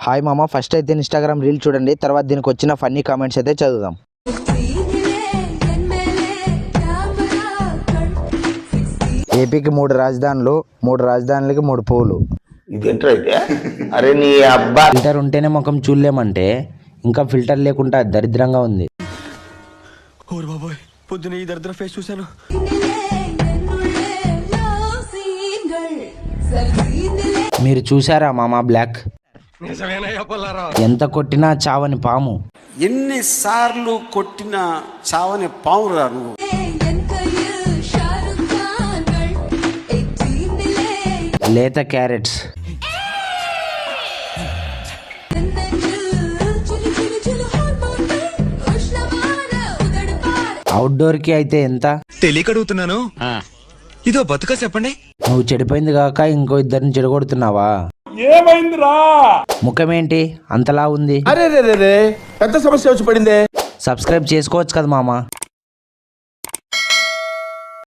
Hi మామ, first అయితే Instagram reel చూడండి, తర్వాత దీనికి వచ్చిన ఫన్నీ కామెంట్స్ అయితే చదువుదాం. ఏపీకి 3 రాజధానులు, 3 రాజధానులకి 3 పువ్వులు. అరే నీ అబ్బా, ఫిల్టర్ ఉంటేనే ముఖం చూడలేమంటే ఇంకా ఫిల్టర్ లేకుండా దరిద్రంగా ఉంది. పొద్దున ఈ దరిద్ర ఫేస్ చూశాను. మీరు చూసారా మామ బ్లాక్? ఎంత కొట్టినా చావని పాము. ఎన్నిసార్లు కొట్టిన చావని పావురా నువ్వు. లేత క్యారెట్స్. అవుట్డోర్ కి అయితే ఎంత? తెలియకడుగుతున్నాను, ఇదో బతుక చెప్పండి. నువ్వు చెడిపోయింది కాక ఇంకో ఇద్దరిని చెడగొడుతున్నావా? ఏమైందిరా? ముఖమేంటి అంతలా ఉంది? అరే రే రే రే, పెద్ద సమస్య వచ్చి పడిందే. సబ్స్క్రైబ్ చేసుకోవచ్చు కదా మామ.